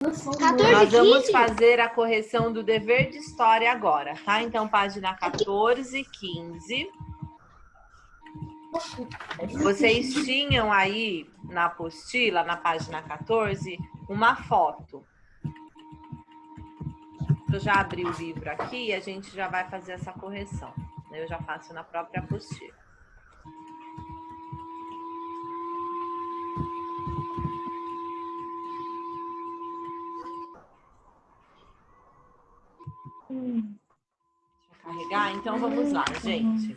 14, Nós vamos 15? fazer a correção do dever de história agora, tá? Então, página 14, 15. Vocês tinham aí na apostila, na página 14, uma foto. Eu já abri o livro aqui e a gente já vai fazer essa correção. Eu já faço na própria apostila. Carregar? Então vamos lá, gente.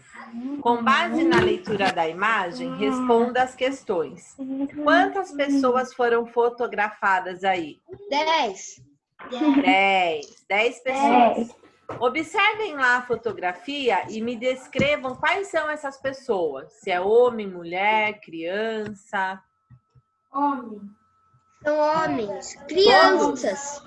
Com base na leitura da imagem, responda as questões. Quantas pessoas foram fotografadas aí? 10. 10 pessoas. Observem lá a fotografia e me descrevam quais são essas pessoas. Se é homem, mulher, criança. Homem. São homens. Crianças.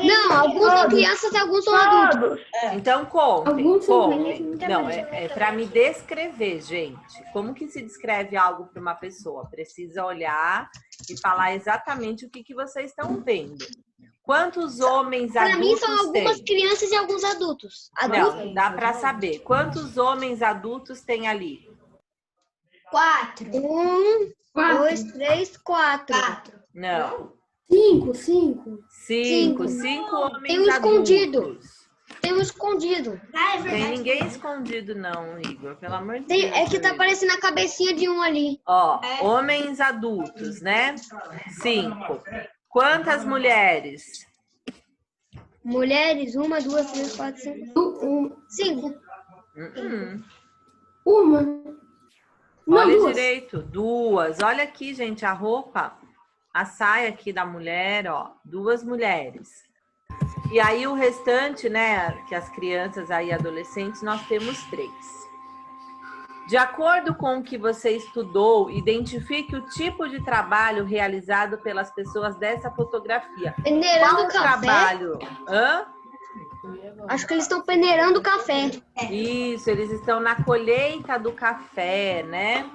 Não, alguns são crianças e alguns são adultos. Então contem, Alguns são contem. velhos, Não, é para me descrever, gente. Como que se descreve algo para uma pessoa? Precisa olhar e falar exatamente o que vocês estão vendo. Quantos homens Para mim adultos são algumas tem? crianças e alguns adultos. Não, dá para saber. Quantos homens adultos tem ali? 4. 1, 2, 3, 4. Não. 5. 5 homens Tem um escondido. adultos. Tem um escondido. Tem ninguém escondido não, Igor. Pelo amor de Deus. É que tá aparecendo a cabecinha de um ali. Ó, homens adultos, né? 5. Quantas mulheres? Mulheres, 1, 2, 3, 4, 5. 5. Uma. Não, Olha duas. direito, 2. Olha aqui, gente, a roupa, a saia aqui da mulher, ó, 2 mulheres. E aí o restante, né, que as crianças aí, adolescentes, nós temos 3. De acordo com o que você estudou, identifique o tipo de trabalho realizado pelas pessoas dessa fotografia. Peneirando Qual café. trabalho? Hã? Acho que eles estão peneirando café. Isso, eles estão na colheita do café, né?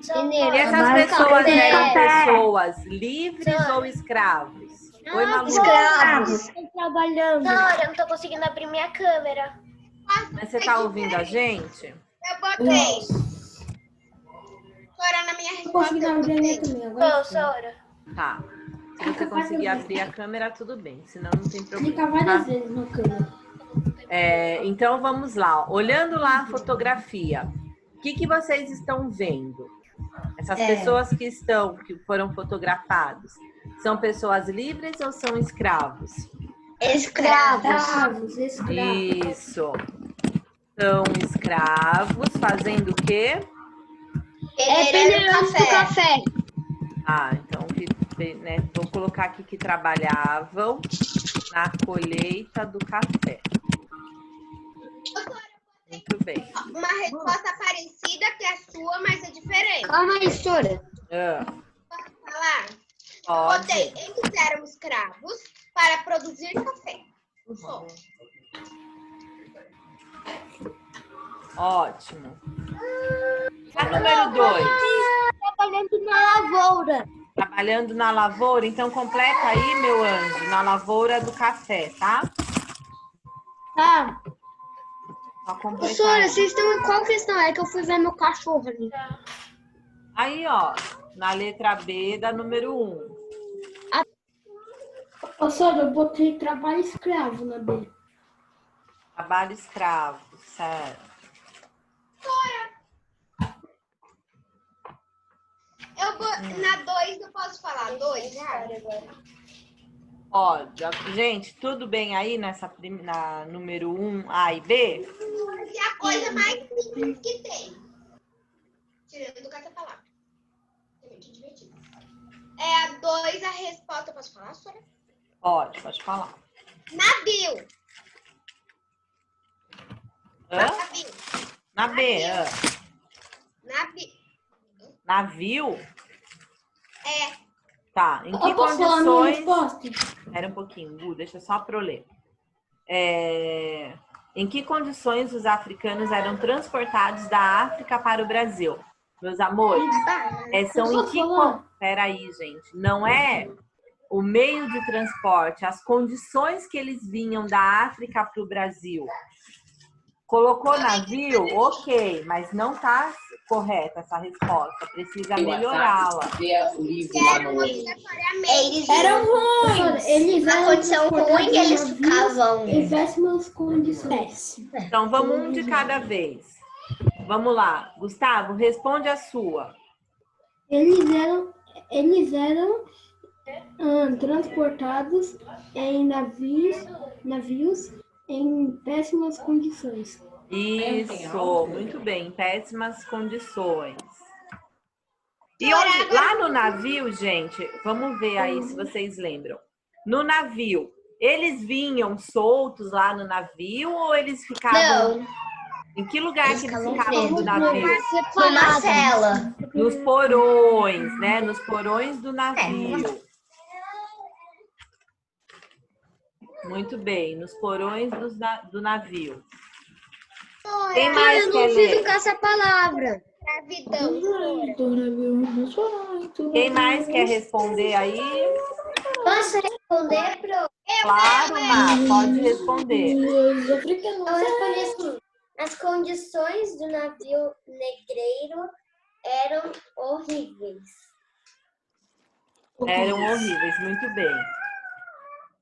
E Peneirando essas pessoas café. eram pessoas livres ou escravos? Oi, Malu. Escravos. Estão trabalhando. Não, eu não tô conseguindo abrir minha câmera. Mas você tá ouvindo a gente? Eu botei. Sora, na minha Não consegui dar um resposta, eu dinheiro botei. também. Agora Ô, Sora. Tá. Se você conseguir abrir a câmera, tudo bem. Senão não tem problema. clica várias vezes no câmera. Então vamos lá. Olhando lá a fotografia, o que vocês estão vendo? Essas pessoas que foram fotografadas, são pessoas livres ou são escravos? Escravos. Isso. São escravos fazendo o quê? Peneirando café. Ah, então, né, vou colocar aqui que trabalhavam na colheita do café. Muito bem. Uma resposta parecida que a sua, mas é diferente. Calma aí, Sora. Posso falar? Eu Pode. botei, eles eram escravos para produzir café. Só. Ótimo. A número 2. Trabalhando na lavoura. Trabalhando na lavoura. Então, completa aí, meu anjo, na lavoura do café, tá? Tá. Só completar Sora, aí. vocês estão em qual questão? É que eu fui ver meu cachorro ali. Aí, ó, na letra B da número 1. Ô, Sora, eu botei trabalho escravo na B. Trabalho escravo, certo. Na 2 eu posso falar 2 já? Ó, gente, tudo bem aí na número 1, A e B? E a coisa mais simples que tem. Tirando do cata-palavra. É muito divertido. É a 2, a resposta. Eu posso falar, Sora? Pode falar. Navio. Hã? Navio. Na B, Navio. navio? É. Tá, em que Eu posso falar a minha condições... resposta? Espera um pouquinho, Gu, deixa só para eu ler. Em que condições os africanos eram transportados da África para o Brasil? Meus amores, são em que... Peraí, gente. Não é o meio de transporte, as condições que eles vinham da África para o Brasil. Colocou navio? Ok, mas não está correta essa resposta. Precisa melhorá-la. Eles Eram ruins. Eles Na eram condição transportados ruim, eles em navios ficavam. em péssimas condições. Então, vamos um de cada vez. Vamos lá. Gustavo, responde a sua. Eles eram transportados em navios em péssimas condições. Isso, muito bem. Péssimas condições. E onde, lá no navio, gente, vamos ver aí se vocês lembram. No navio, eles vinham soltos lá no navio ou eles ficavam... Não, Em que lugar que eles ficavam ficavam do presos. navio? numa cela. Nos porões, né? Nos porões do navio. Muito bem, nos porões do navio. Quem mais Eu quer não fiz o ler? caça-palavra. escravidão. Quem mais quer responder aí? Posso responder, Pro? Claro, Má, pode responder. Os africanos. Eu respondi assim. As condições do navio negreiro eram horríveis. Eram horríveis, muito bem.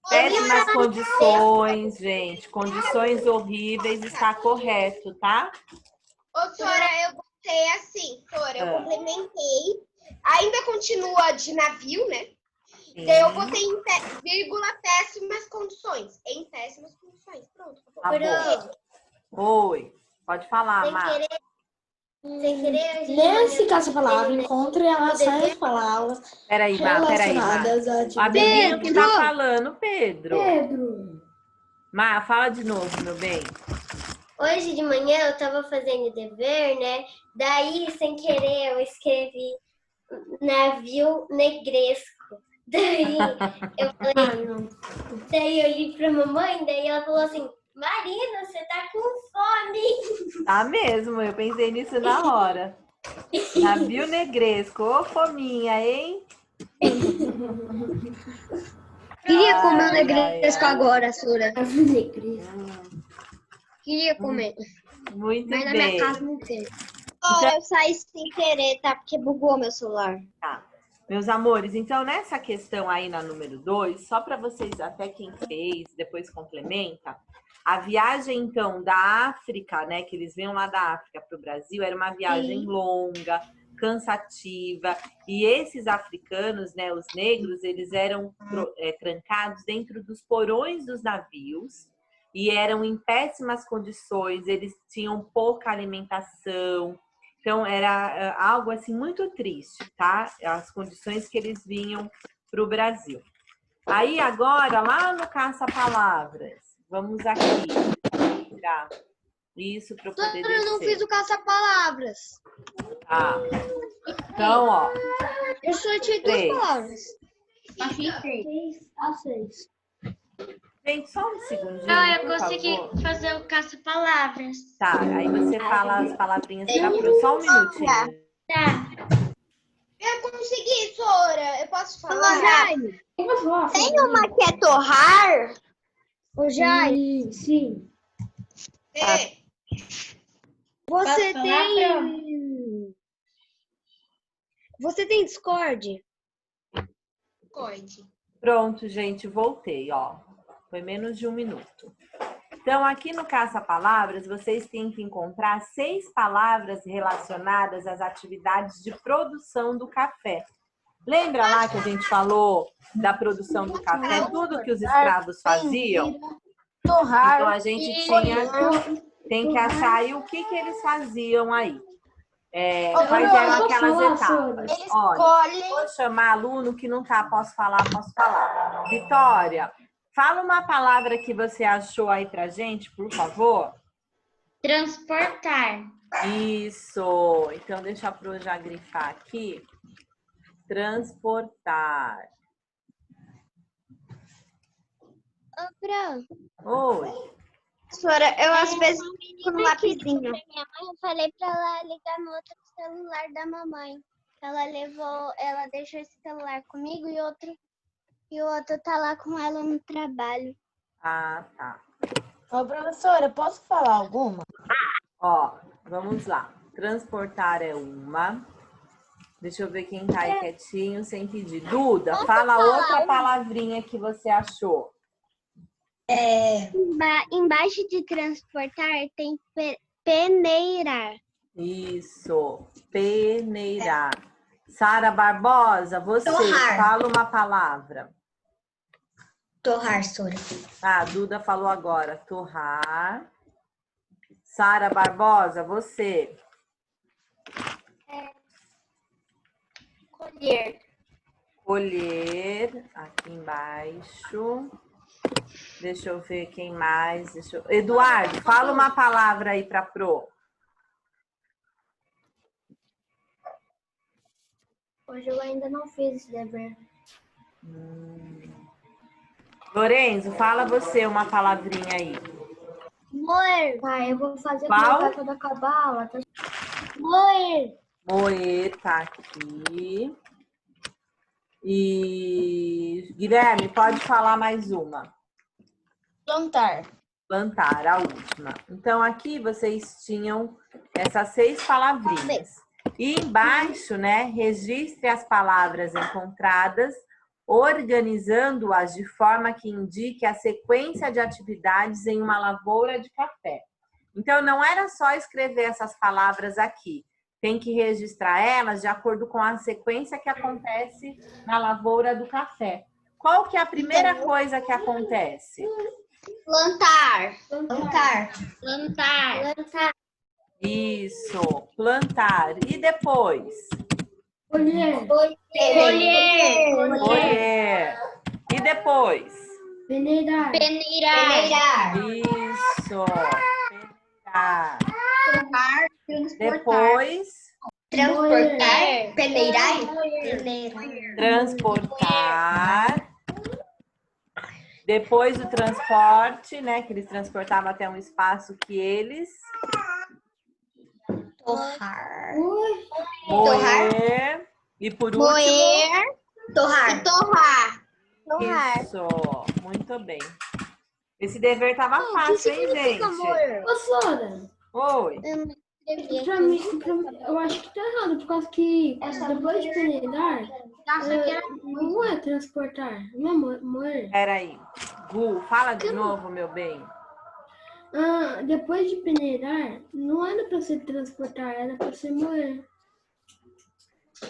Péssimas condições, gente. Condições horríveis, está correto, tá? Ô, Sora, eu botei assim, Sora, eu complementei. Ainda continua de navio, né? Daí eu botei em vírgula péssimas condições. Em péssimas condições. Pronto, acabou. Tá bom. Oi, pode falar, Sem Má. querer, Nesse caça-palavra, encontre as palavras Peraí, Má. relacionadas a A atividade. Bebinho que tá falando, Pedro. Pedro. Má, fala de novo, meu bem. hoje de manhã eu tava fazendo dever, né? Daí, sem querer, eu escrevi navio negresco. Daí eu falei, daí eu li pra mamãe, daí ela falou assim, Marina, você tá com fome. Tá mesmo, eu pensei nisso na hora. Navio negresco, ô fominha, hein? Queria comer o Ai, negresco ai, ai. agora, Sora. Queria Hum. comer. Muito Mas na bem. minha casa não tem. Sora, eu saí sem querer, tá? Porque bugou meu celular. Tá. Meus amores, então nessa questão aí na número 2, só para vocês, até quem fez, depois complementa, a viagem então da África, né, que eles vinham lá da África para o Brasil, era uma viagem longa, cansativa, e esses africanos, né, os negros, eles eram trancados dentro dos porões dos navios e eram em péssimas condições, eles tinham pouca alimentação. Então, era algo assim muito triste, tá? As condições que eles vinham para o Brasil. Aí, agora, lá no caça-palavras, vamos aqui tirar isso para eu poder Eu não fiz descer. o caça-palavras. Tá. Então, ó. Eu só tirei duas 3. palavras. A6. Gente, só um segundinho, Eu por consegui favor. fazer o caça-palavras. Tá, aí você fala as palavrinhas pra Pro. Só um minutinho. Tá. Eu consegui, Sora. Eu posso falar? Ô, Jaime. Tem uma que é torrar? Ô, Jaime. Sim. É. Você Posso falar, tem... Você tem Discord? Pode. Pronto, gente, voltei, ó. Foi menos de 1 minuto. Então, aqui no Caça-Palavras, vocês têm que encontrar 6 palavras relacionadas às atividades de produção do café. Lembra lá que a gente falou da produção do café, tudo que os escravos faziam? Então, a gente tem que achar aí o que eles faziam aí. Quais eram aquelas etapas? Olha, vou chamar aluno que não tá, posso falar. Vitória, fala uma palavra que você achou aí pra gente, por favor. Transportar. Isso. Então, deixa a Pro já grifar aqui. Transportar. Ô, Fran. Oi. Sora, eu às vezes fico no lapisinho. Minha mãe, eu falei pra ela ligar no outro celular da mamãe. Ela deixou esse celular comigo e outro E o outro tá lá com ela no trabalho. Ah, tá. Ô, professora, posso falar alguma? Ó, vamos lá. Transportar é uma. Deixa eu ver quem tá aí quietinho, sem pedir. Duda, fala outra palavrinha que você achou. Embaixo de transportar tem peneirar. Isso, peneirar. Sara Barbosa, você Torrar. fala uma palavra. Torrar, Sora. Ah, a Duda falou agora, torrar. Sara Barbosa, você. Colher. Colher, aqui embaixo. Deixa eu ver quem mais. Eduardo, fala uma palavra aí para Pro. Hoje eu ainda não fiz esse dever. Lorenzo, fala você uma palavrinha aí. Moer. Pai, eu vou fazer Qual? quando acabar a aula. Tá? Moer. Moer tá aqui. E Guilherme, pode falar mais uma. Plantar. Plantar, a última. Então, aqui vocês tinham essas 6 palavrinhas. E embaixo, né, registre as palavras encontradas, organizando-as de forma que indique a sequência de atividades em uma lavoura de café. Então, não era só escrever essas palavras aqui. Tem que registrar elas de acordo com a sequência que acontece na lavoura do café. Qual que é a primeira coisa que acontece? Plantar. Plantar. Plantar. Plantar. Isso, plantar. E depois? Colher. Colher. Colher. E depois? Peneirar. Peneirar. Isso. Peneirar. Depois, Transportar. Peneirar. transportar. Depois do transporte, né? Que eles transportavam até um espaço que eles... Torrar. Moer. E por último... Moer Torrar. e torrar. Isso. Muito bem. Esse dever tava fácil, hein, gente? Professora, Oi. pra mim, eu acho que tá errado, por causa que depois de peneirar, não é transportar, não é moer. Peraí. Gu, fala de novo, meu bem. Ah, depois de peneirar, não era pra ser transportar, era pra ser moer.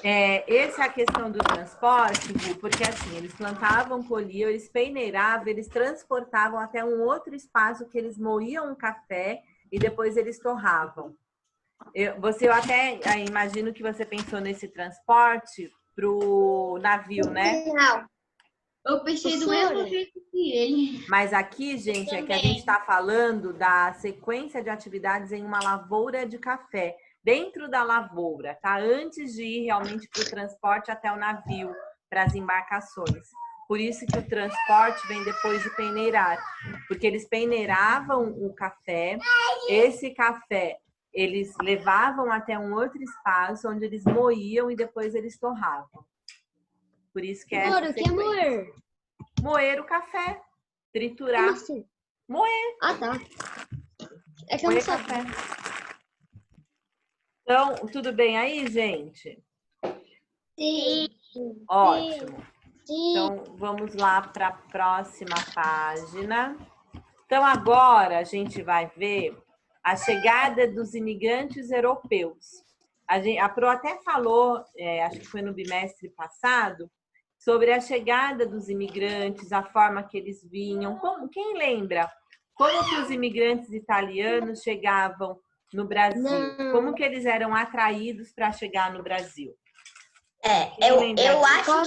Essa é a questão do transporte, Gu, porque assim, eles plantavam, colhiam, eles peneiravam, eles transportavam até um outro espaço que eles moíam um café e depois eles torravam. Eu até imagino que você pensou nesse transporte pro navio, né? Não. Eu pensei do mesmo jeito que ele. Mas aqui, gente, é que a gente está falando da sequência de atividades em uma lavoura de café. Dentro da lavoura, tá? Antes de ir realmente para o transporte até o navio, para as embarcações. Por isso que o transporte vem depois de peneirar. Porque eles peneiravam o café, esse café eles levavam até um outro espaço onde eles moíam e depois eles torravam. Por isso que é essa O que é moer? Moer o café, triturar, Como assim? moer. Ah, tá. É que eu não Moer sabia. café. Então, tudo bem aí, gente? Sim. Ótimo. Sim. Então, vamos lá para a próxima página. Então, agora a gente vai ver a chegada dos imigrantes europeus. A Pro até falou, acho que foi no bimestre passado, sobre a chegada dos imigrantes, a forma que eles vinham. Quem lembra? Como que os imigrantes italianos chegavam no Brasil? Não. Como que eles eram atraídos para chegar no Brasil? Eu acho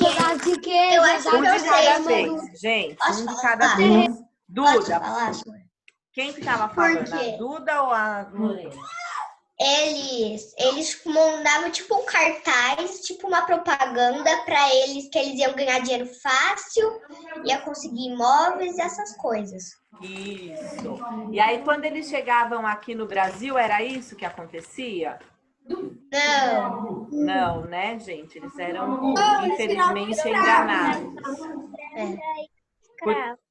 que eu acho Um que eu de cada sei. vez, gente. Posso Um de falar? cada vez. Posso Duda, falar, senhor? quem que estava falando? Por quê? A Duda ou a Lorena? Eles mandavam tipo um cartaz, tipo uma propaganda para eles que eles iam ganhar dinheiro fácil, ia conseguir imóveis e essas coisas. Isso. E aí, quando eles chegavam aqui no Brasil, era isso que acontecia? Não. Não, né, gente? Eles eram, infelizmente, enganados. escravos.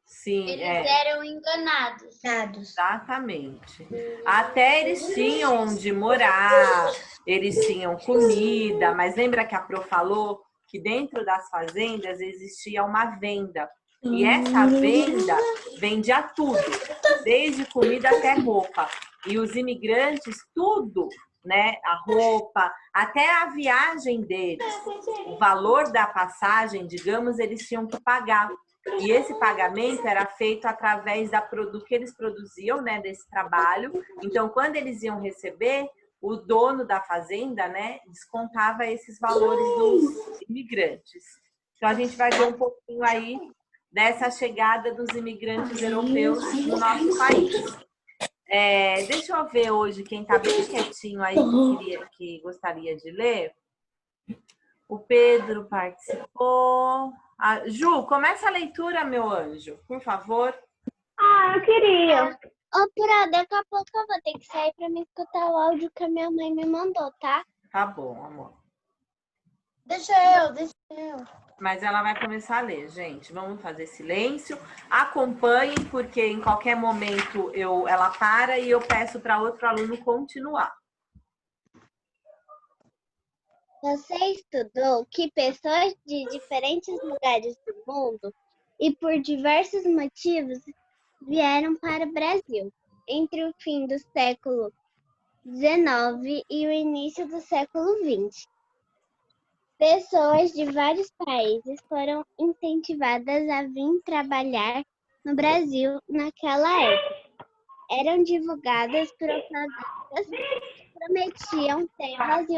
Sim, Eles é. eram enganados. Exatamente. Até eles tinham onde morar, eles tinham comida, mas lembra que a Pro falou que dentro das fazendas existia uma venda. E essa venda vendia tudo, desde comida até roupa. E os imigrantes, tudo, né? A roupa, até a viagem deles, o valor da passagem, digamos, eles tinham que pagar. E esse pagamento era feito através do que eles produziam, né, desse trabalho. Então, quando eles iam receber, o dono da fazenda, né, descontava esses valores dos imigrantes. Então, a gente vai ver um pouquinho aí dessa chegada dos imigrantes europeus no nosso país. Deixa eu ver hoje quem está bem quietinho aí que gostaria de ler. O Pedro participou. Ju, começa a leitura, meu anjo, por favor. Eu queria. Ô, Pro, daqui a pouco eu vou ter que sair pra me escutar o áudio que a minha mãe me mandou, tá? Tá bom, amor. Deixa eu. Mas ela vai começar a ler, gente. Vamos fazer silêncio. Acompanhem, porque em qualquer momento ela para e eu peço para outro aluno continuar. Você estudou que pessoas de diferentes lugares do mundo e por diversos motivos vieram para o Brasil entre o fim do século XIX e o início do século XX. Pessoas de vários países foram incentivadas a vir trabalhar no Brasil naquela época. Eram divulgadas propagandas que prometiam terras e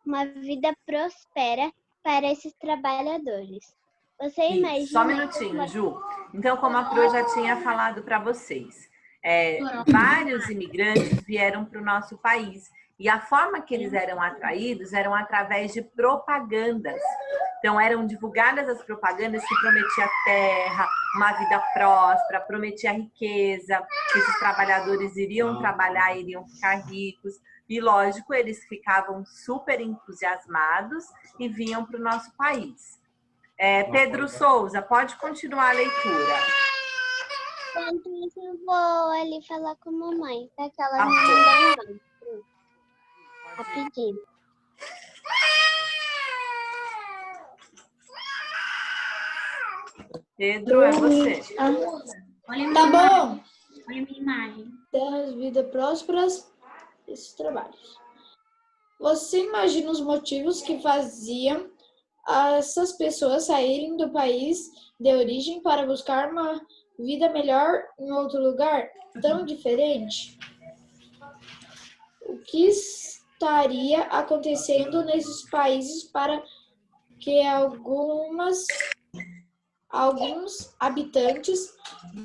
uma vida próspera para esses trabalhadores. Você imagina... Só um minutinho, Ju. Então, como a Pro já tinha falado para vocês, vários imigrantes vieram para o nosso país. E a forma que eles eram atraídos eram através de propagandas. Então, eram divulgadas as propagandas que prometiam terra, uma vida próspera, prometia riqueza, que esses trabalhadores iriam trabalhar, iriam ficar ricos. E, lógico, eles ficavam super entusiasmados e vinham para o nosso país. Pedro Souza, pode continuar a leitura. Enquanto isso, eu vou ali falar com a mamãe, tá? Que ela Tá me bom. mandou um áudio. Rapidinho. Pedro, é você. Tá bom. Olha a minha imagem. Terras, vida prósperas, esses trabalhos. Você imagina os motivos que faziam essas pessoas saírem do país de origem para buscar uma vida melhor em outro lugar tão diferente? O que estaria acontecendo nesses países para que alguns habitantes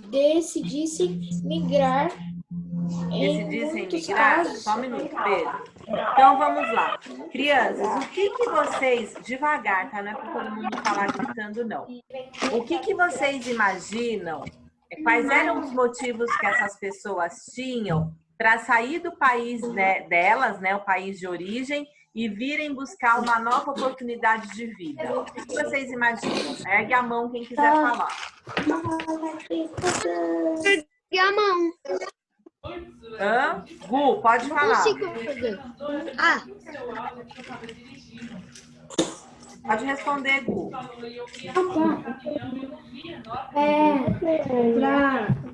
decidissem migrar? Só um minuto, Pedro. Então, vamos lá. Crianças, o que vocês... Devagar, tá? Não é para todo mundo falar gritando, não. O que vocês imaginam? Quais eram os motivos que essas pessoas tinham para sair do país, né, delas, né, o país de origem, e virem buscar uma nova oportunidade de vida? O que vocês imaginam? Ergue a mão quem quiser falar. Ergue a mão. Gu, pode falar. Pode responder, Gu.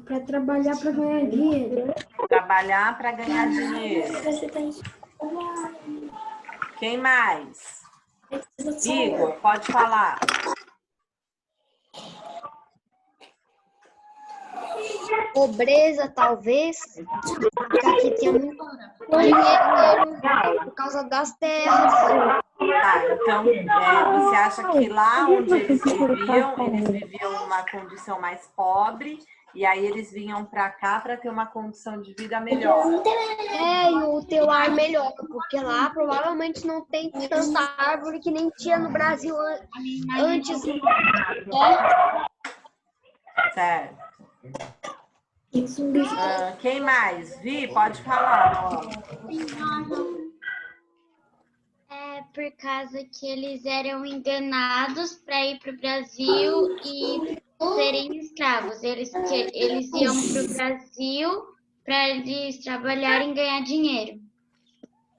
Para trabalhar para ganhar dinheiro. Trabalhar para ganhar dinheiro. Quem mais? Igor, pode falar. Pobreza, talvez. Porque aqui tinha muito dinheiro por causa das terras. Tá, então você acha que lá onde eles viviam numa condição mais pobre, e aí eles vinham para cá para ter uma condição de vida melhor. E o teu ar melhor, porque lá provavelmente não tem tanta árvore que nem tinha no Brasil antes. Certo. Quem mais? Vi, pode falar. por causa que eles eram enganados para ir para o Brasil e serem escravos. Eles iam para o Brasil para eles trabalharem e ganhar dinheiro.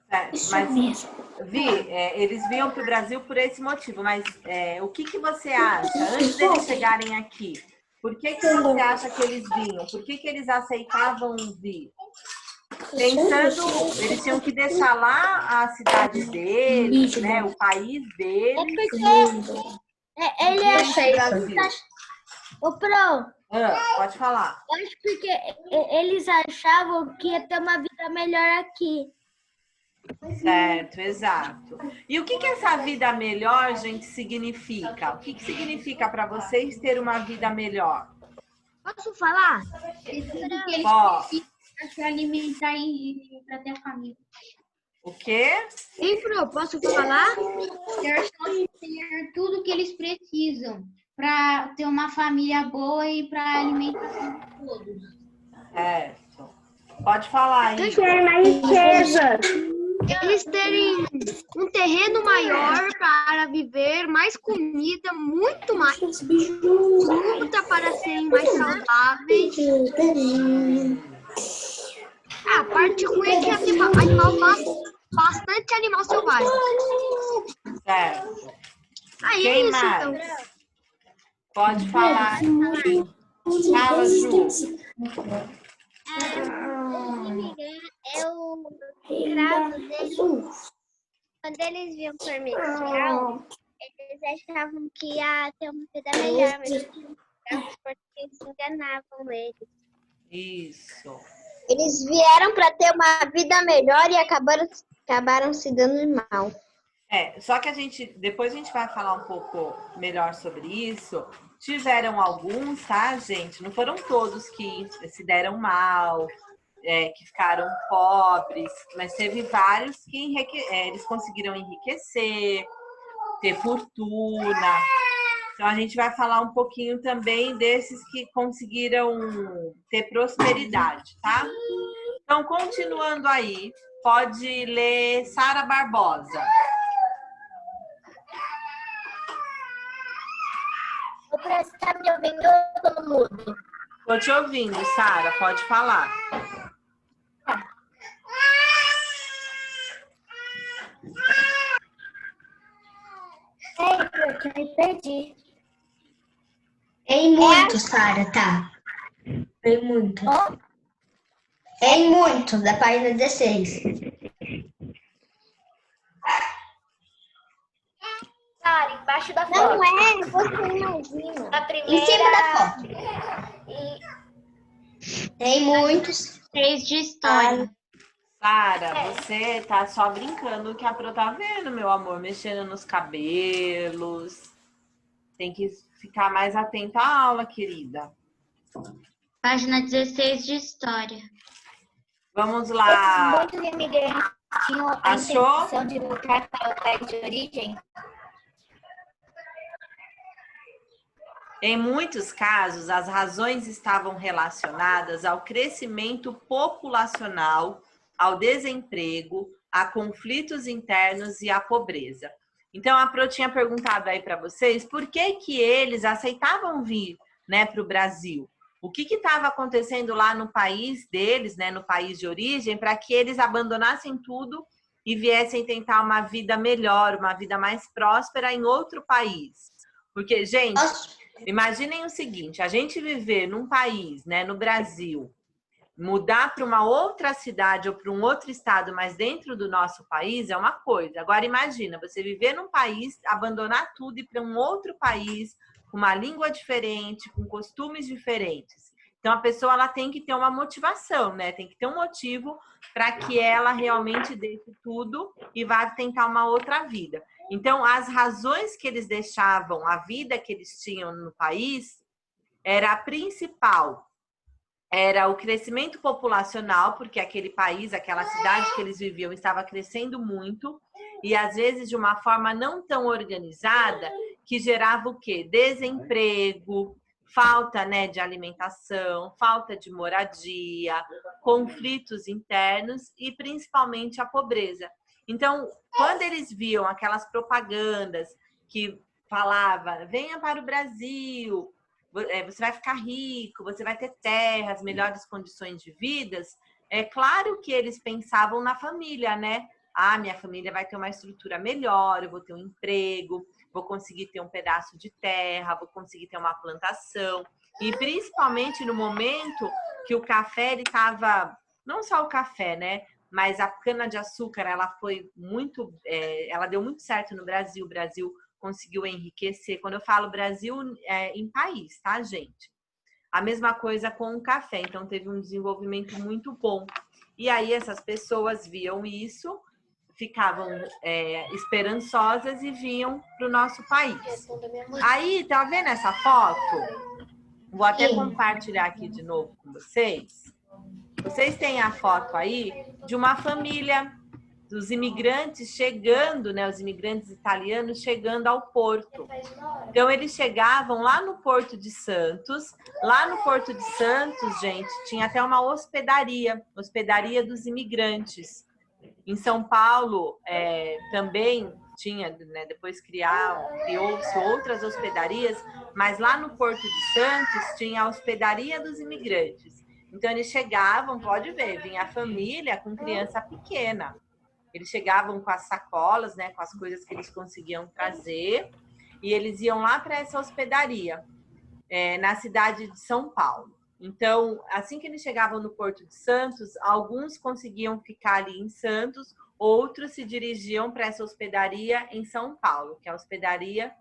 Certo, mas, Vi, eles vinham para o Brasil por esse motivo, mas o que você acha, antes deles chegarem aqui, por que você acha que eles vinham? Por que eles aceitavam vir? Pensando, eles tinham que deixar lá a cidade deles, né, o país deles. Ele Brasil. Ô, Pro, Pode falar. eu acho porque eles achavam que ia ter uma vida melhor aqui. Certo, exato. E o que essa vida melhor, gente, significa? O que significa para vocês ter uma vida melhor? Posso falar? Tudo que eles Ó, precisam para se alimentar e para ter família. o quê? Hein, Pro, posso falar? Eles têm ter tudo que eles precisam para ter uma família boa e para a alimentação de todos. Certo. Pode falar aí. Eles terem um terreno maior para viver, mais comida, muito mais fruta para serem mais saudáveis. A parte ruim é que bastante animal selvagem. Certo. Aí Quem é isso, mais? então. Pode falar. Fala, Ju. É o escravo deles. Quando eles viam Cormicial, eles achavam que ia ter uma vida melhor, mas porque eles enganavam eles. Isso. Eles vieram para ter uma vida melhor e acabaram se dando mal. Só que depois a gente vai falar um pouco melhor sobre isso. Tiveram alguns, tá, gente? Não foram todos que se deram mal, que ficaram pobres, mas teve vários que eles conseguiram enriquecer, ter fortuna. Então a gente vai falar um pouquinho também desses que conseguiram ter prosperidade, tá? Então, continuando aí, pode ler Sara Barbosa. Você tá me ouvindo ou todo mundo? Tô te ouvindo, Sara, pode falar. Eu me perdi. Em muito, Sara, tá? Em muito. Em muito, da página 16. Cara, embaixo da foto. Não é, você imagina. A primeira... Em cima da foto. Tem muitos. 3 de história. Sara, você tá só brincando que a Pro tá vendo, meu amor, mexendo nos cabelos. Tem que ficar mais atenta à aula, querida. Página 16 de história. Vamos lá. Muitos imigrantes tinham a Achou? intenção de voltar para o país de origem. Em muitos casos, as razões estavam relacionadas ao crescimento populacional, ao desemprego, a conflitos internos e à pobreza. Então, a Pro tinha perguntado aí para vocês por que eles aceitavam vir, né, para o Brasil. O que estava acontecendo lá no país deles, né, no país de origem, para que eles abandonassem tudo e viessem tentar uma vida melhor, uma vida mais próspera em outro país. Porque, gente, imaginem o seguinte, a gente viver num país, né, no Brasil, mudar para uma outra cidade ou para um outro estado, mas dentro do nosso país é uma coisa. Agora imagina, você viver num país, abandonar tudo e ir para um outro país, com uma língua diferente, com costumes diferentes. Então a pessoa ela tem que ter uma motivação, né? Tem que ter um motivo para que ela realmente deixe tudo e vá tentar uma outra vida. Então as razões que eles deixavam, a vida que eles tinham no país, era a principal. Era o crescimento populacional, porque aquele país, aquela cidade que eles viviam estava crescendo muito e às vezes de uma forma não tão organizada que gerava o quê? Desemprego, falta, né, de alimentação, falta de moradia, conflitos internos e principalmente a pobreza. Então, quando eles viam aquelas propagandas que falava, venha para o Brasil, você vai ficar rico, você vai ter terras, melhores condições de vidas, é claro que eles pensavam na família, né? Ah, minha família vai ter uma estrutura melhor, eu vou ter um emprego, vou conseguir ter um pedaço de terra, vou conseguir ter uma plantação. E principalmente no momento que o café, ele estava, não só o café, né? Mas a cana-de-açúcar, ela foi muito, ela deu muito certo no Brasil. O Brasil conseguiu enriquecer. Quando eu falo Brasil, em país, tá, gente? A mesma coisa com o café. Então, teve um desenvolvimento muito bom. E aí, essas pessoas viam isso, ficavam esperançosas e vinham para o nosso país. Aí, tá vendo essa foto? Vou até compartilhar aqui de novo com vocês. Vocês têm a foto aí de uma família dos imigrantes chegando, né? Os imigrantes italianos chegando ao porto. Então, eles chegavam lá no Porto de Santos. Lá no Porto de Santos, gente, tinha até uma hospedaria dos imigrantes. Em São Paulo, também tinha, né? Depois criou-se outras hospedarias, mas lá no Porto de Santos tinha a hospedaria dos imigrantes. Então, eles chegavam, pode ver, vinha a família com criança pequena. Eles chegavam com as sacolas, né, com as coisas que eles conseguiam trazer, e eles iam lá para essa hospedaria, na cidade de São Paulo. Então, assim que eles chegavam no Porto de Santos, alguns conseguiam ficar ali em Santos, outros se dirigiam para essa hospedaria em São Paulo, que é a hospedaria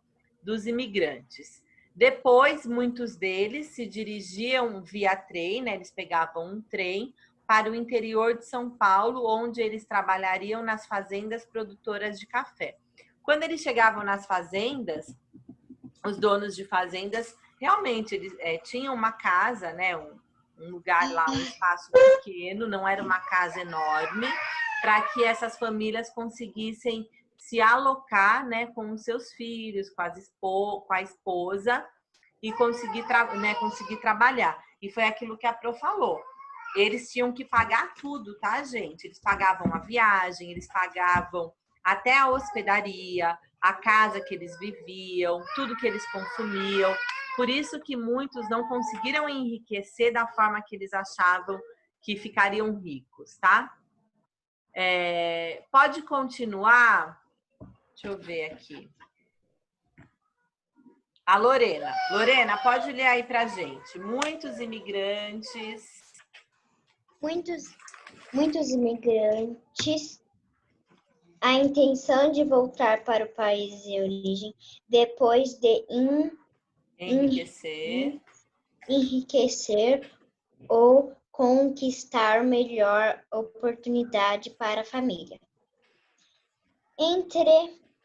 dos imigrantes. Depois, muitos deles se dirigiam via trem, né? Eles pegavam um trem para o interior de São Paulo, onde eles trabalhariam nas fazendas produtoras de café. Quando eles chegavam nas fazendas, os donos de fazendas realmente eles tinham uma casa, né? Um lugar lá, um espaço pequeno, não era uma casa enorme, para que essas famílias conseguissem se alocar, né, com os seus filhos, com a esposa e conseguir trabalhar. E foi aquilo que a Pro falou. Eles tinham que pagar tudo, tá, gente? Eles pagavam a viagem, eles pagavam até a hospedaria, a casa que eles viviam, tudo que eles consumiam. Por isso que muitos não conseguiram enriquecer da forma que eles achavam que ficariam ricos, tá? Pode continuar? Deixa eu ver aqui. A Lorena. Lorena, pode ler aí pra gente. Muitos imigrantes, a intenção de voltar para o país de origem depois de enriquecer ou conquistar melhor oportunidade para a família.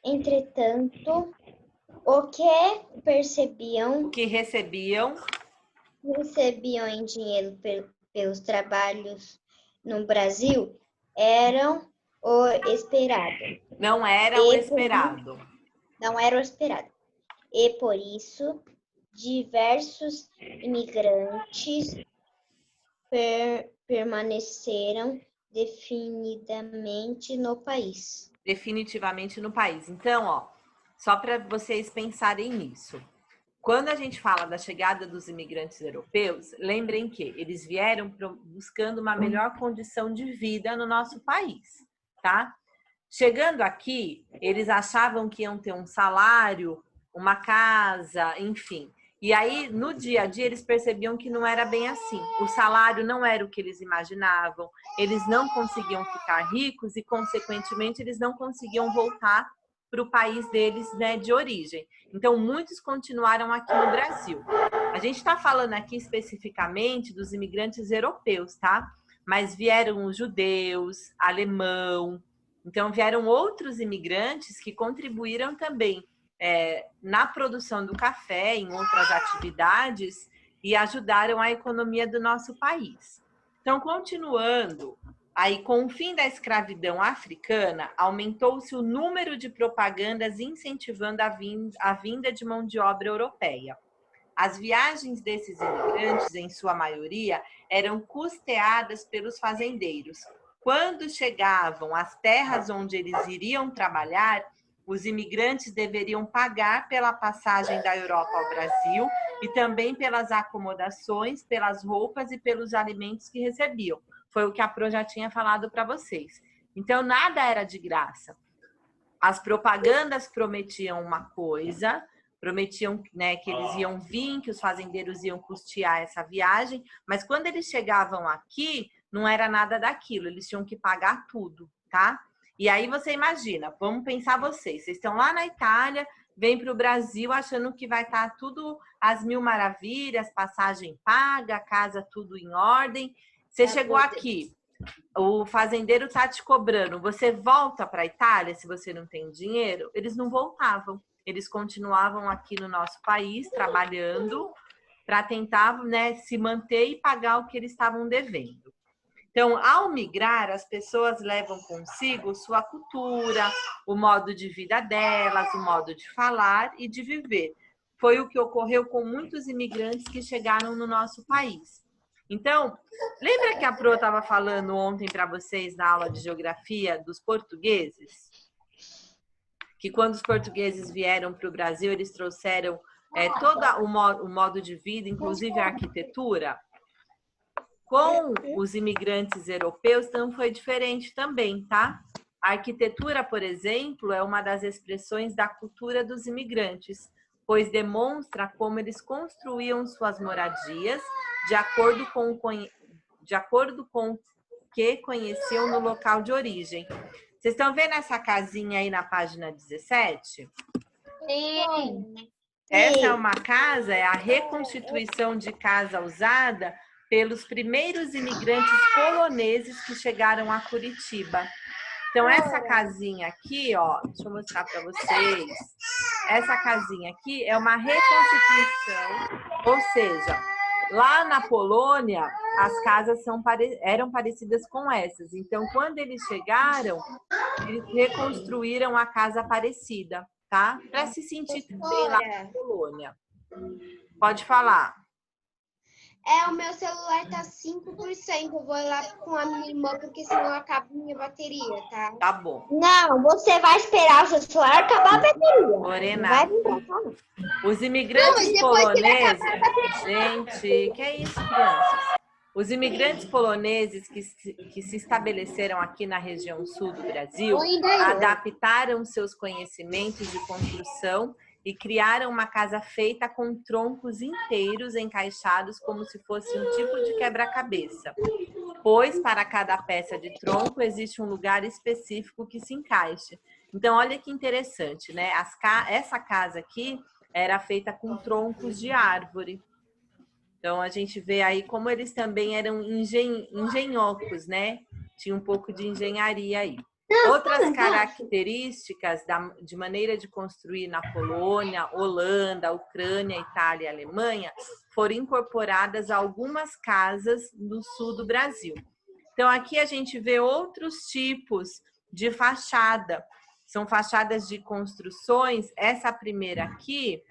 Entretanto, o que recebiam em dinheiro pelos trabalhos no Brasil eram o esperado. Não era o esperado. Não era o esperado. E por isso, diversos imigrantes permaneceram definitivamente no país. Então, só para vocês pensarem nisso. Quando a gente fala da chegada dos imigrantes europeus, lembrem que eles vieram buscando uma melhor condição de vida no nosso país, tá? Chegando aqui, eles achavam que iam ter um salário, uma casa, enfim. E aí, no dia a dia, eles percebiam que não era bem assim. O salário não era o que eles imaginavam, eles não conseguiam ficar ricos e, consequentemente, eles não conseguiam voltar para o país deles, né, de origem. Então, muitos continuaram aqui no Brasil. A gente está falando aqui especificamente dos imigrantes europeus, tá? Mas vieram os judeus, alemão. Então, vieram outros imigrantes que contribuíram também na produção do café, em outras atividades, e ajudaram a economia do nosso país. Então, continuando, aí com o fim da escravidão africana, aumentou-se o número de propagandas incentivando a vinda de mão de obra europeia. As viagens desses imigrantes, em sua maioria, eram custeadas pelos fazendeiros, quando chegavam às terras onde eles iriam trabalhar, os imigrantes deveriam pagar pela passagem da Europa ao Brasil e também pelas acomodações, pelas roupas e pelos alimentos que recebiam. Foi o que a Pro já tinha falado para vocês. Então, nada era de graça. As propagandas prometiam uma coisa, prometiam, né, que eles iam vir, que os fazendeiros iam custear essa viagem, mas quando eles chegavam aqui, não era nada daquilo, eles tinham que pagar tudo, tá? E aí você imagina, vamos pensar vocês estão lá na Itália, vêm para o Brasil achando que vai estar tudo às mil maravilhas, passagem paga, casa tudo em ordem. Você chegou aqui, o fazendeiro está te cobrando, você volta para a Itália se você não tem dinheiro? Eles não voltavam, eles continuavam aqui no nosso país trabalhando para tentar, né, se manter e pagar o que eles estavam devendo. Então, ao migrar, as pessoas levam consigo sua cultura, o modo de vida delas, o modo de falar e de viver. Foi o que ocorreu com muitos imigrantes que chegaram no nosso país. Então, lembra que a Pro estava falando ontem para vocês na aula de geografia dos portugueses? Que quando os portugueses vieram para o Brasil, eles trouxeram todo o modo de vida, inclusive a arquitetura? Com os imigrantes europeus não foi diferente também, tá? A arquitetura, por exemplo, é uma das expressões da cultura dos imigrantes, pois demonstra como eles construíam suas moradias de acordo com o que conheciam no local de origem. Vocês estão vendo essa casinha aí na página 17? Sim. Essa é uma casa, é a reconstituição de casa usada pelos primeiros imigrantes poloneses que chegaram a Curitiba. Então, essa casinha aqui, ó, deixa eu mostrar para vocês. Essa casinha aqui é uma reconstituição, ou seja, lá na Polônia, as casas eram parecidas com essas. Então, quando eles chegaram, eles reconstruíram a casa parecida, tá? Para se sentir bem lá na Polônia. Pode falar. O meu celular tá 5%. Eu vou lá com a minha irmã, porque senão acaba minha bateria, tá? Tá bom. Não, você vai esperar o seu celular acabar a bateria. Lorena, Vai vir pra cá, não. os imigrantes poloneses... Gente, que é isso, crianças? Os imigrantes poloneses que se estabeleceram aqui na região sul do Brasil adaptaram seus conhecimentos de construção e criaram uma casa feita com troncos inteiros encaixados como se fosse um tipo de quebra-cabeça, pois para cada peça de tronco existe um lugar específico que se encaixe. Então, olha que interessante, né? Essa casa aqui era feita com troncos de árvore. Então, a gente vê aí como eles também eram engenhocos, né? Tinha um pouco de engenharia aí. Outras características de maneira de construir na Polônia, Holanda, Ucrânia, Itália e Alemanha foram incorporadas a algumas casas no sul do Brasil. Então, aqui a gente vê outros tipos de fachada. São fachadas de construções. Essa primeira aqui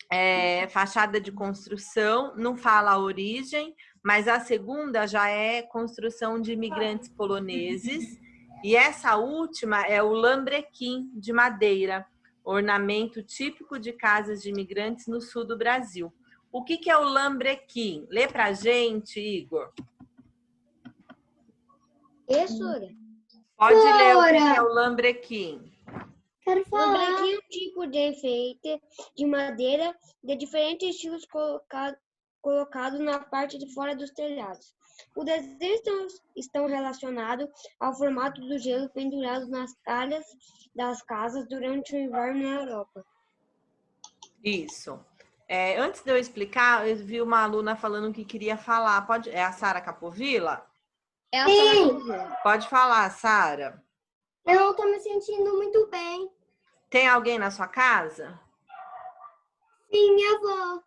é fachada de construção, não fala a origem, mas a segunda já é construção de imigrantes poloneses. E essa última é o lambrequim de madeira, ornamento típico de casas de imigrantes no sul do Brasil. O que é o lambrequim? Lê pra gente, Igor. Professora. Pode ler o que é o lambrequim. Quero falar. Lambrequim é um tipo de enfeite de madeira de diferentes estilos colocado na parte de fora dos telhados. Os desenhos estão relacionados ao formato do gelo pendurado nas calhas das casas durante o inverno na Europa. Isso. Antes de eu explicar, eu vi uma aluna falando que queria falar. É a Sara Capovilla? É a Sim. Pode falar, Sara. Eu não estou me sentindo muito bem. Tem alguém na sua casa? Sim, minha avó.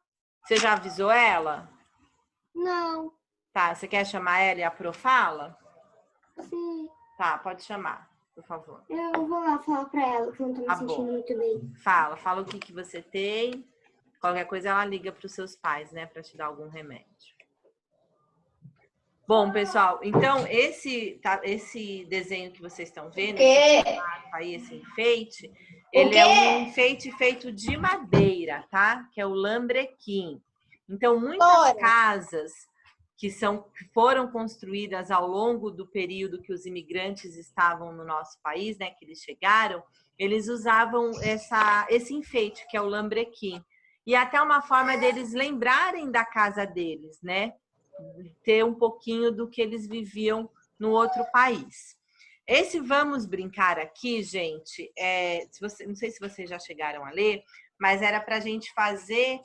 Você já avisou ela? Não. Tá, você quer chamar ela e a Pro fala? Sim. Tá, pode chamar, por favor. Eu vou lá falar para ela que eu não estou me sentindo muito bem. Fala o que você tem. Qualquer coisa ela liga para os seus pais, né, para te dar algum remédio. Bom, pessoal, então esse desenho que vocês estão vendo, aí, esse enfeite, ele é um enfeite feito de madeira, tá? Que é o lambrequim. Então, muitas casas que foram construídas ao longo do período que os imigrantes estavam no nosso país, né? Que eles chegaram, eles usavam esse enfeite, que é o lambrequim. E até uma forma deles lembrarem da casa deles, né? Ter um pouquinho do que eles viviam no outro país. Esse Vamos Brincar aqui, gente, não sei se vocês já chegaram a ler, mas era para a gente fazer,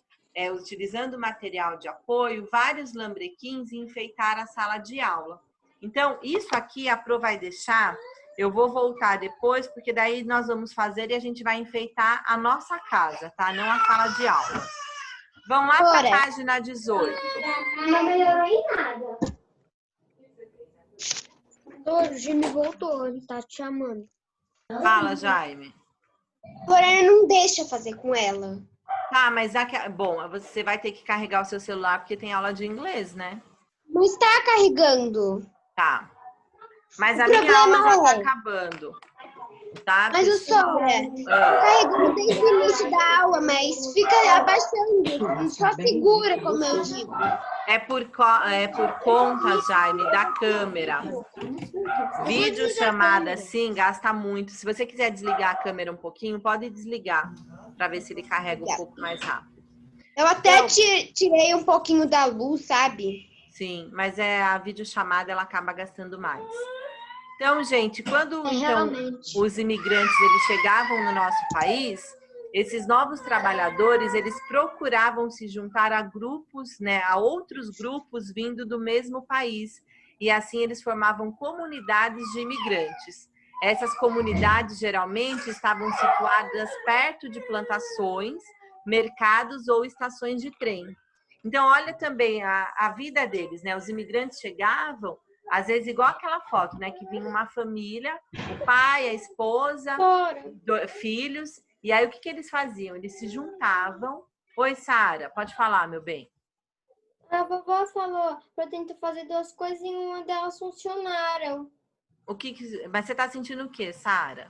utilizando material de apoio, vários lambrequins e enfeitar a sala de aula. Então, isso aqui a Pro vai deixar, eu vou voltar depois, porque daí nós vamos fazer e a gente vai enfeitar a nossa casa, tá? Não a sala de aula. Vamos lá para a página 18. Não melhorou em nada. O Jaime voltou, ele tá te chamando. Fala, Jaime. Porém, não deixa fazer com ela. Tá, mas bom, você vai ter que carregar o seu celular porque tem aula de inglês, né? Não está carregando. Tá. Mas a minha aula já tá acabando. Tá? Mas o sol carregando desde o início da aula, mas fica abaixando. Só segura, como eu digo. É por conta, Jaime, da câmera. Vídeo chamada assim gasta muito. Se você quiser desligar a câmera um pouquinho, pode desligar para ver se ele carrega um pouco mais rápido. Eu até tirei um pouquinho da luz, sabe? Sim, mas a videochamada ela acaba gastando mais. Então, gente, quando os imigrantes eles chegavam no nosso país, esses novos trabalhadores, eles procuravam se juntar a grupos, né, a outros grupos vindo do mesmo país. E assim eles formavam comunidades de imigrantes. Essas comunidades geralmente estavam situadas perto de plantações, mercados ou estações de trem. Então, olha também a vida deles, né? Os imigrantes chegavam, às vezes, igual aquela foto, né? Que vinha uma família, o pai, a esposa, filhos. E aí, o que eles faziam? Eles se juntavam. Oi, Sara, pode falar, meu bem. A vovó falou para tentar fazer 2 coisas e uma delas funcionaram. Mas você tá sentindo o quê, Sara?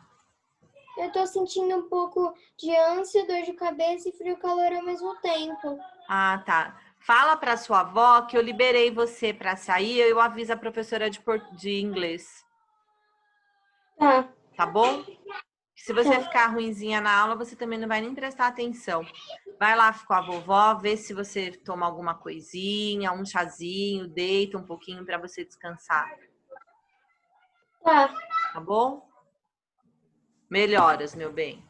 Eu tô sentindo um pouco de ânsia, dor de cabeça e frio e calor ao mesmo tempo. Ah, tá. Fala para sua avó que eu liberei você para sair, eu aviso a professora de inglês. Tá. Tá bom? Se você ficar ruinzinha na aula, você também não vai nem prestar atenção. Vai lá com a vovó, vê se você toma alguma coisinha, um chazinho, deita um pouquinho para você descansar. Tá. Tá bom? Melhoras, meu bem.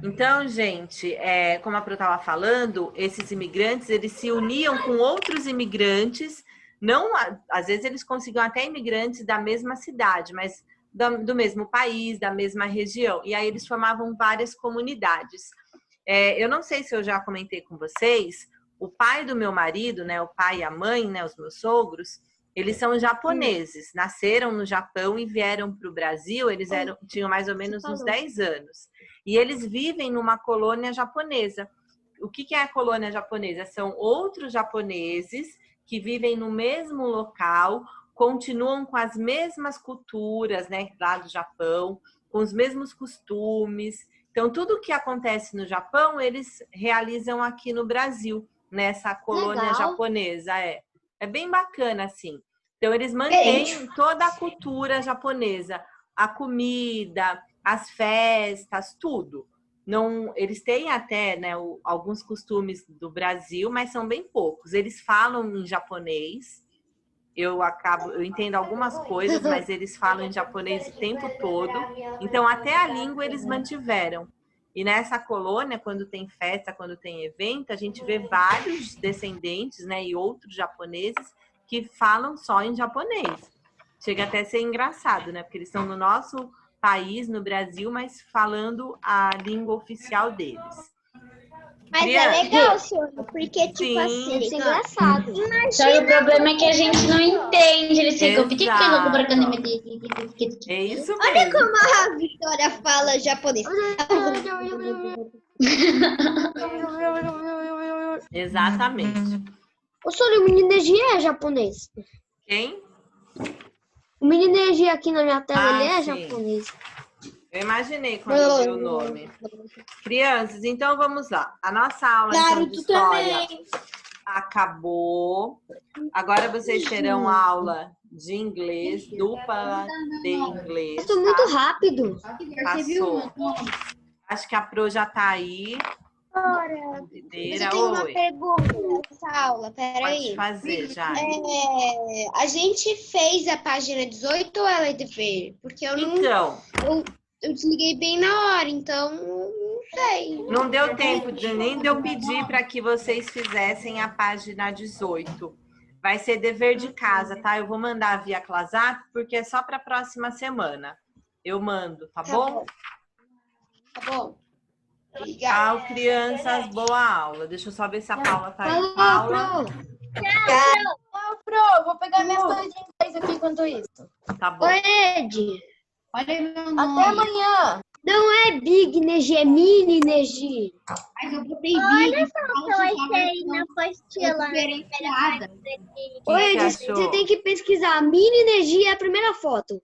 Então, gente, como a Pro estava falando, esses imigrantes, eles se uniam com outros imigrantes, às vezes eles conseguiam até imigrantes da mesma cidade, mas do mesmo país, da mesma região. E aí eles formavam várias comunidades. Eu não sei se eu já comentei com vocês, o pai do meu marido, né, o pai e a mãe, né, os meus sogros, eles são japoneses, nasceram no Japão e vieram para o Brasil, tinham mais ou menos uns 10 anos. E eles vivem numa colônia japonesa. O que é a colônia japonesa? São outros japoneses que vivem no mesmo local, continuam com as mesmas culturas, né, lá do Japão, com os mesmos costumes. Então, tudo o que acontece no Japão, eles realizam aqui no Brasil, nessa colônia japonesa. É bem bacana, assim. Então, eles mantêm toda a cultura japonesa, a comida, as festas, tudo. Eles têm até, né, alguns costumes do Brasil, mas são bem poucos. Eles falam em japonês. Eu entendo algumas coisas, mas eles falam em japonês o tempo todo. Então, até a língua eles mantiveram. E nessa colônia, quando tem festa, quando tem evento, a gente vê vários descendentes, né, e outros japoneses que falam só em japonês. Chega até a ser engraçado, né? Porque eles estão no nosso país, no Brasil, mas falando a língua oficial deles. Mas é legal, senhora, porque, tipo assim, Isso é engraçado. Só que o problema é que a gente não entende. Eles ficam... É isso mesmo. Olha como a Vitória fala japonês. Exatamente. Ô, Sônia, o Mini Energia é japonês. Quem? O Mini Energia aqui na minha tela, ele é sim. japonês. Eu imaginei quando eu vi o nome. Crianças, então vamos lá. A nossa aula então, de história acabou. Agora vocês terão aula de inglês, dupla de inglês. Passou muito rápido. Passou. Acho que a Pro já tá aí. Eu tenho uma pergunta nessa aula, peraí. Pode fazer, já. A gente fez a página 18 ou ela é dever? Porque eu não... Então, eu desliguei bem na hora, então não sei. não deu tempo nem de eu pedir para que vocês fizessem a página 18. Vai ser dever de casa, tá? Eu vou mandar via WhatsApp, porque é só para a próxima semana. Eu mando, tá bom? Tá bom. Obrigada. Tchau, crianças. Boa aula. Deixa eu só ver se a Paula tá aí. Paula. Tchau, Pro. Vou pegar minhas coisas de inglês aqui enquanto isso. Tá bom. Oi, Ed. Olha meu nome. Até amanhã. Não é Big Energia, é Mini Energia. Mas eu botei Olha vídeo. só o que eu achei na apostila. Diferenciada. Oi, que Ed, achou? você tem que pesquisar. Mini Energia é a primeira foto.